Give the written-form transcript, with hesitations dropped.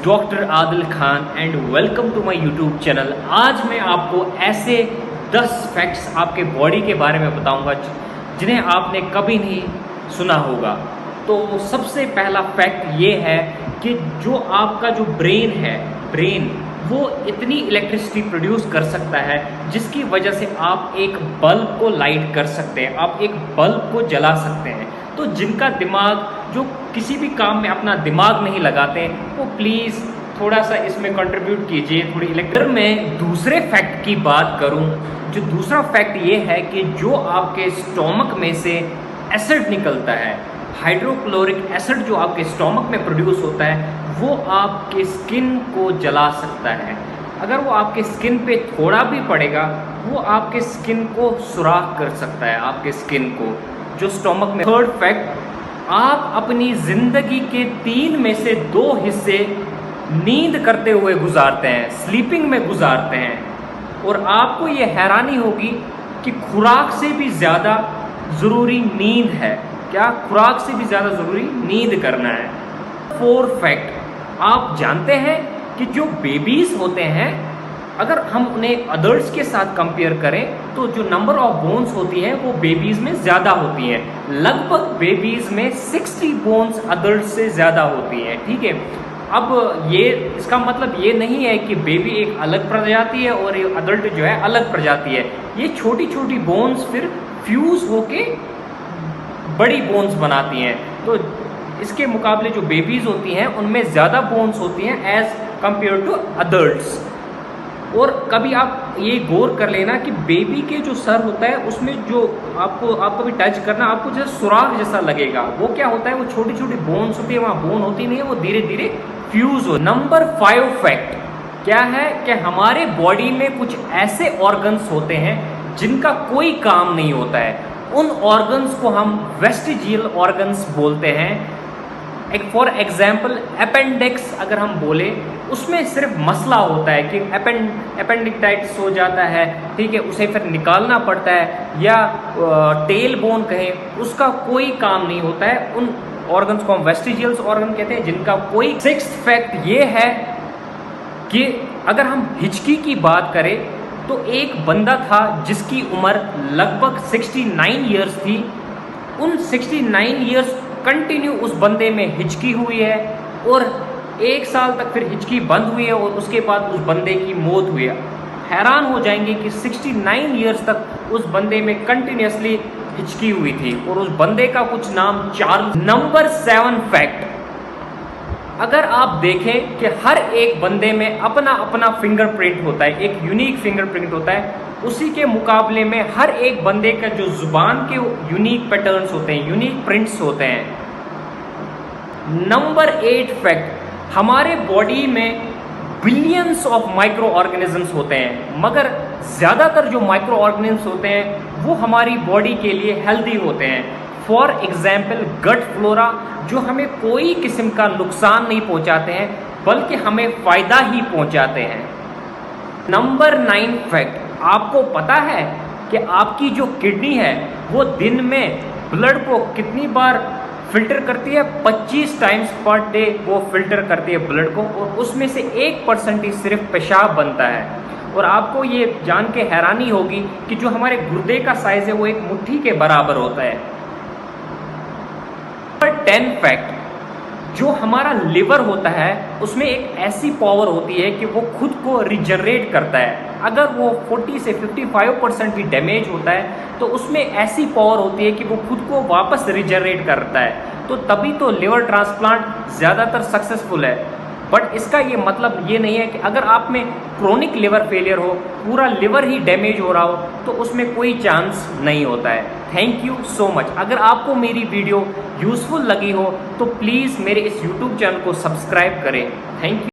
Doctor Adil Khan and welcome to my YouTube channel. आज मैं आपको ऐसे 10 फैक्ट्स आपके बॉडी के बारे में बताऊंगा जिन्हें आपने कभी नहीं सुना होगा। तो सबसे पहला फैक्ट ये है कि जो आपका जो ब्रेन वो इतनी इलेक्ट्रिसिटी प्रोड्यूस कर सकता है जिसकी वजह से आप एक बल्ब को लाइट कर सकते हैं, आप एक बल्ब को जला सकते हैं। तो जिनका दिमाग जो किसी भी काम में अपना दिमाग नहीं लगाते वो प्लीज़ थोड़ा सा इसमें कंट्रीब्यूट कीजिए थोड़ी इलेक्ट्रिक। मैं दूसरे फैक्ट की बात करूं, जो दूसरा फैक्ट ये है कि जो आपके स्टोमक में से एसिड निकलता है, हाइड्रोक्लोरिक एसिड जो आपके स्टोमक में प्रोड्यूस होता है वो आपके स्किन को जला सकता है। अगर वो आपके स्किन पे थोड़ा भी पड़ेगा वो आपके स्किन को सुराख कर सकता है, आपके स्किन को जो स्टोमक में। थर्ड फैक्ट, आप अपनी ज़िंदगी के 3 में से 2 हिस्से नींद करते हुए गुजारते हैं, स्लीपिंग में गुजारते हैं। और आपको ये हैरानी होगी कि खुराक से भी ज़्यादा ज़रूरी नींद है। क्या खुराक से भी ज़्यादा ज़रूरी नींद करना है। फोर्थ फैक्ट, आप जानते हैं कि जो बेबीज़ होते हैं अगर हम उन्हें अडल्ट्स के साथ कंपेयर करें तो जो नंबर ऑफ बोन्स होती हैं वो बेबीज़ में ज़्यादा होती हैं। लगभग बेबीज़ में 60 बोन्स अडल्ट से ज़्यादा होती हैं। ठीक है, अब ये इसका मतलब ये नहीं है कि बेबी एक अलग प्रजाति है और एक अडल्ट जो है अलग प्रजाति है। ये छोटी छोटी बोन्स फिर फ्यूज़ होके बड़ी बोन्स बनाती हैं। तो इसके मुकाबले जो बेबीज़ होती हैं उनमें ज़्यादा बोन्स होती हैं एज़ कम्पेयर टू अडल्ट्स। और कभी आप ये गौर कर लेना कि बेबी के जो सर होता है उसमें जो आपको भी टच करना आपको जैसे सुराख जैसा लगेगा, वो क्या होता है, वो छोटी छोटी बोन्स होती है, वहाँ बोन होती नहीं है, वो धीरे धीरे फ्यूज़ हो। नंबर 5 फैक्ट क्या है कि हमारे बॉडी में कुछ ऐसे ऑर्गन्स होते हैं जिनका कोई काम नहीं होता है। उन ऑर्गन्स को हम वेस्टिजियल ऑर्गन्स बोलते हैं। फॉर एग्जाम्पल अपेंडिक्स अगर हम बोले उसमें सिर्फ मसला होता है कि अपेंडिक्टाइटिस हो जाता है, ठीक है, उसे फिर निकालना पड़ता है। या टेल बोन कहें, उसका कोई काम नहीं होता है। उन ऑर्गन्स को हम वेस्टिजियल्स ऑर्गन कहते हैं जिनका कोई। 6th फैक्ट ये है कि अगर हम हिचकी की बात करें तो एक बंदा था जिसकी उम्र लगभग 69 ईयर्स थी। उन 69 ईयर्स कंटिन्यू उस बंदे में हिचकी हुई है और 1 साल तक फिर हिचकी बंद हुई है और उसके बाद उस बंदे की मौत हुई है। हैरान हो जाएंगे कि 69 ईयर्स तक उस बंदे में कंटिन्यूसली हिचकी हुई थी और उस बंदे का कुछ नाम चार्ल्स। नंबर 7 फैक्ट, अगर आप देखें कि हर एक बंदे में अपना अपना फिंगरप्रिंट होता है, एक यूनिक फिंगरप्रिंट होता है। उसी के मुकाबले में हर एक बंदे का जो जुबान के यूनिक पैटर्न्स होते हैं, यूनिक प्रिंट्स होते हैं। नंबर 8 फैक्ट, हमारे बॉडी में बिलियंस ऑफ माइक्रो ऑर्गेनिजम्स होते हैं, मगर ज़्यादातर जो माइक्रो ऑर्गेनिजम्स होते हैं वो हमारी बॉडी के लिए हेल्दी होते हैं। फॉर एग्जाम्पल गट फ्लोरा, जो हमें कोई किस्म का नुकसान नहीं पहुंचाते हैं बल्कि हमें फ़ायदा ही पहुंचाते हैं। नंबर 9 फैक्ट, आपको पता है कि आपकी जो किडनी है वो दिन में ब्लड को कितनी बार फिल्टर करती है? 25 टाइम्स पर डे वो फिल्टर करती है ब्लड को, और उसमें से 1% ही सिर्फ पेशाब बनता है। और आपको ये जान के हैरानी होगी कि जो हमारे गुर्दे का साइज़ है वो एक मुट्ठी के बराबर होता है। नंबर 10 फैक्ट, जो हमारा लिवर होता है उसमें एक ऐसी पावर होती है कि वो खुद को रिजनरेट करता है। अगर वो 40 से 55% भी डैमेज होता है तो उसमें ऐसी पावर होती है कि वो खुद को वापस रिजनरेट करता है। तो तभी तो लिवर ट्रांसप्लांट ज़्यादातर सक्सेसफुल है। बट इसका ये मतलब ये नहीं है कि अगर आप में क्रोनिक लिवर फेलियर हो, पूरा लिवर ही डैमेज हो रहा हो, तो उसमें कोई चांस नहीं होता है। Thank you so much. अगर आपको मेरी वीडियो यूज़फुल लगी हो तो प्लीज़ मेरे इस यूट्यूब चैनल को सब्सक्राइब करें। Thank you.